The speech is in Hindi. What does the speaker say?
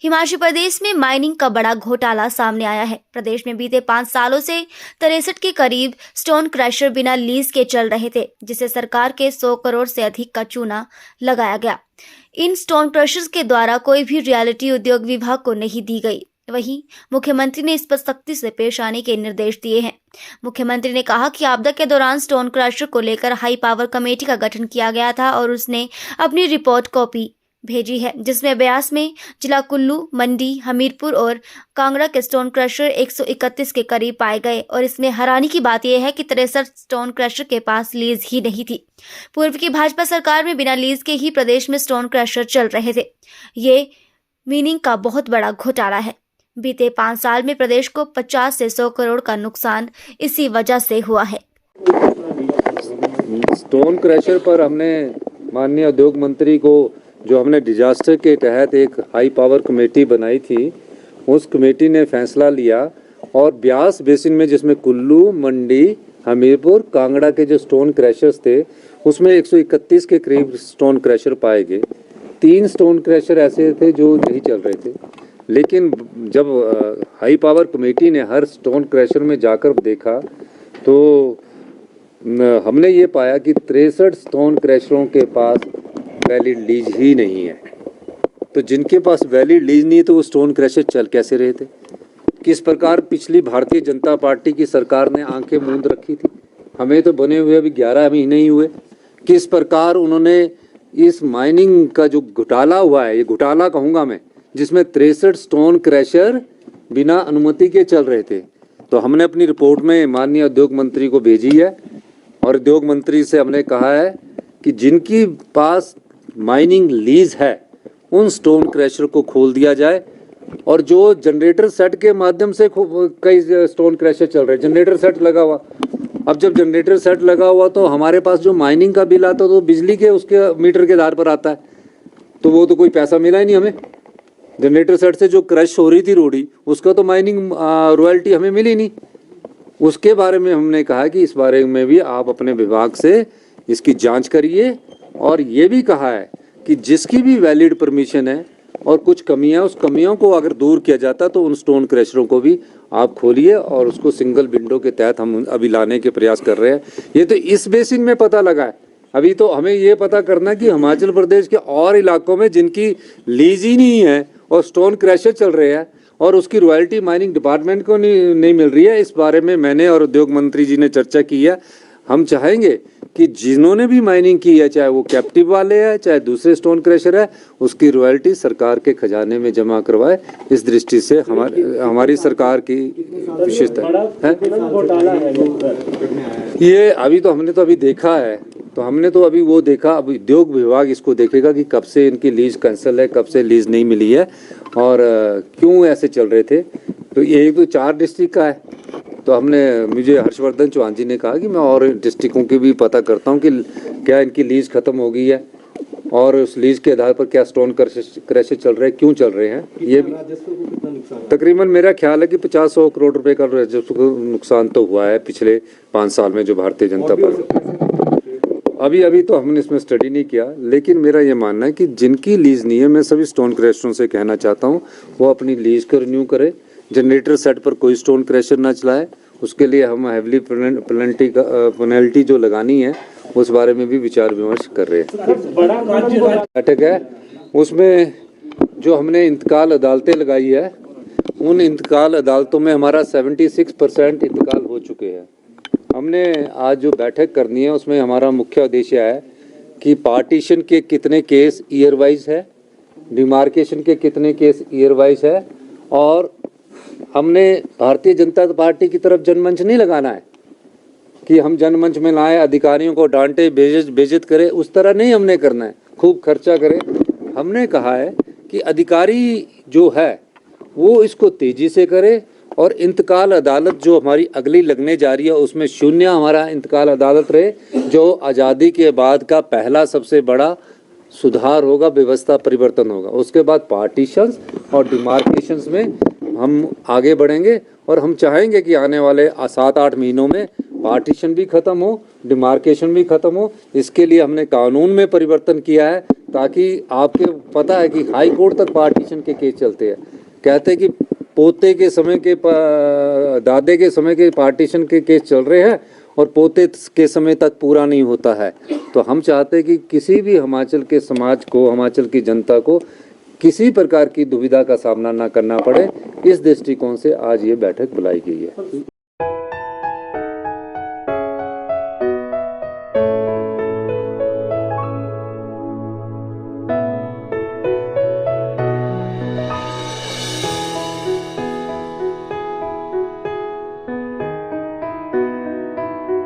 हिमाचल प्रदेश में माइनिंग का बड़ा घोटाला सामने आया है। प्रदेश में बीते 5 सालों से 63 के करीब स्टोन क्रशर बिना लीज के चल रहे थे, जिसे सरकार के 100 करोड़ से अधिक का चूना लगाया गया। इन स्टोन क्रशर्स के द्वारा कोई भी रियल्टी उद्योग विभाग को नहीं दी गई। वहीं मुख्यमंत्री ने इस पर सख्ती से पेश आने के निर्देश दिए हैं। मुख्यमंत्री ने कहा कि आपदा के दौरान स्टोन क्रशर को लेकर हाई पावर कमेटी का गठन किया गया था और उसने अपनी रिपोर्ट कॉपी भेजी है, जिसमें ब्यास में जिला कुल्लू, मंडी, हमीरपुर और कांगड़ा के स्टोन क्रशर 131 के करीब पाए गए। और इसमें हैरानी की बात यह है कि 63 स्टोन क्रशर के पास लीज ही नहीं थी। पूर्व की भाजपा सरकार में बिना लीज के ही प्रदेश में स्टोन क्रशर चल रहे थे। ये मीनिंग का बहुत बड़ा घोटाला है। बीते 5 साल में प्रदेश को 50 से 100 करोड़ का नुकसान इसी वजह से हुआ है। स्टोन क्रशर पर हमने माननीय उद्योग मंत्री को, जो हमने डिजास्टर के तहत एक हाई पावर कमेटी बनाई थी, उस कमेटी ने फैसला लिया और ब्यास बेसिन में, जिसमें कुल्लू, मंडी, हमीरपुर, कांगड़ा के जो स्टोन क्रशर्स थे, उसमें 131 के करीब स्टोन क्रशर पाए गए। 3 स्टोन क्रशर ऐसे थे जो नहीं चल रहे थे। लेकिन जब हाई पावर कमेटी ने हर स्टोन क्रशर में जाकर देखा तो हमने ये पाया कि 63 स्टोन क्रशरों के पास वैलिड लीज ही नहीं है। तो जिनके पास वैलिड लीज नहीं है तो वो स्टोन क्रशर चल कैसे रहे थे? किस प्रकार पिछली भारतीय जनता पार्टी की सरकार ने आंखें मूंद रखी थी? हमें तो बने हुए अभी 11 महीने ही हुए। किस प्रकार उन्होंने इस माइनिंग का जो घोटाला हुआ है, ये घोटाला कहूँगा मैं, जिसमें 63 स्टोन क्रशर बिना अनुमति के चल रहे थे, तो हमने अपनी रिपोर्ट में माननीय उद्योग मंत्री को भेजी है और उद्योग मंत्री से हमने कहा है कि जिनकी पास माइनिंग लीज है उन स्टोन क्रशर को खोल दिया जाए। और जो जनरेटर सेट के माध्यम से कई स्टोन क्रशर चल रहे हैं, जनरेटर सेट लगा हुआ। अब जब जनरेटर सेट लगा हुआ तो हमारे पास जो माइनिंग का बिल आता है तो बिजली के उसके मीटर के आधार पर आता है, तो वो तो कोई पैसा मिला ही नहीं हमें। जनरेटर सेट से जो क्रश हो रही थी रोड़ी, उसका तो माइनिंग रॉयल्टी हमें मिली नहीं। उसके बारे में हमने कहा कि इस बारे में भी आप अपने विभाग से इसकी जांच करिए। और ये भी कहा है कि जिसकी भी वैलिड परमिशन है और कुछ कमियां, उस कमियों को अगर दूर किया जाता तो उन स्टोन क्रशरों को भी आप खोलिए और उसको सिंगल विंडो के तहत हम अभी लाने के प्रयास कर रहे हैं। ये तो इस बेसिन में पता लगा है। अभी तो हमें ये पता करना कि हिमाचल प्रदेश के और इलाकों में जिनकी लीज ही नहीं है और स्टोन क्रशर चल रहे हैं और उसकी रॉयल्टी माइनिंग डिपार्टमेंट को नहीं मिल रही है। इस बारे में मैंने और उद्योग मंत्री जी ने चर्चा की है। हम चाहेंगे कि जिन्होंने भी माइनिंग की है, चाहे वो कैप्टिव वाले हैं चाहे दूसरे स्टोन क्रशर है, उसकी रॉयल्टी सरकार के खजाने में जमा करवाए। इस दृष्टि से हमारी सरकार की विशेषता है। ये अभी तो हमने तो अभी देखा है, तो हमने तो अभी वो देखा। अब उद्योग विभाग इसको देखेगा कि कब से इनकी लीज कैंसिल है, कब से लीज नहीं मिली है और क्यों ऐसे चल रहे थे। तो ये तो 4 डिस्ट्रिक्ट का है। तो मुझे हर्षवर्धन चौहान जी ने कहा कि मैं और डिस्ट्रिक्टों की भी पता करता हूं कि क्या इनकी लीज खत्म हो गई है और उस लीज के आधार पर क्या स्टोन क्रशर चल रहे हैं, क्यों चल रहे हैं। ये तकरीबन मेरा ख्याल है कि 50-100 करोड़ रुपए का राजस्व नुकसान तो हुआ है पिछले 5 साल में जो भारतीय जनता पार्टी। अभी तो हमने इसमें स्टडी नहीं किया, लेकिन मेरा ये मानना है कि जिनकी लीज नहीं है, मैं सभी स्टोन क्रशरों से कहना चाहता हूँ वो अपनी लीज को रिन्यू करे। जनरेटर सेट पर कोई स्टोन क्रशर ना चलाए। उसके लिए हम हैवली पेनल्टी जो लगानी है उस बारे में भी विचार विमर्श कर रहे हैं। बैठक है, उसमें जो हमने इंतकाल अदालतें लगाई है, उन इंतकाल अदालतों में हमारा 76% इंतकाल हो चुके हैं। हमने आज जो बैठक करनी है उसमें हमारा मुख्य उद्देश्य है कि पार्टीशन के कितने केस ईयर वाइज है, डिमार्केशन के कितने केस ईयर वाइज है। और हमने भारतीय जनता पार्टी की तरफ जनमंच नहीं लगाना है कि हम जनमंच में लाए, अधिकारियों को डांटे, बेइज्जत करें, उस तरह नहीं हमने करना है, खूब खर्चा करें। हमने कहा है कि अधिकारी जो है वो इसको तेजी से करे और इंतकाल अदालत जो हमारी अगली लगने जा रही है उसमें 0 हमारा इंतकाल अदालत रहे, जो आज़ादी के बाद का पहला सबसे बड़ा सुधार होगा, व्यवस्था परिवर्तन होगा। उसके बाद पार्टीशंस और डिमार्केशंस में हम आगे बढ़ेंगे और हम चाहेंगे कि आने वाले 7-8 महीनों में पार्टीशन भी खत्म हो, डिमार्केशन भी खत्म हो। इसके लिए हमने कानून में परिवर्तन किया है ताकि आपके पता है कि हाई कोर्ट तक पार्टीशन के केस चलते हैं। कहते हैं कि पोते के समय के दादे के समय के पार्टीशन के केस चल रहे हैं और पोते के समय तक पूरा नहीं होता है। तो हम चाहते हैं कि किसी भी हिमाचल के समाज को, हिमाचल की जनता को किसी प्रकार की दुविधा का सामना ना करना पड़े। इस दृष्टिकोण से आज ये बैठक बुलाई गई है।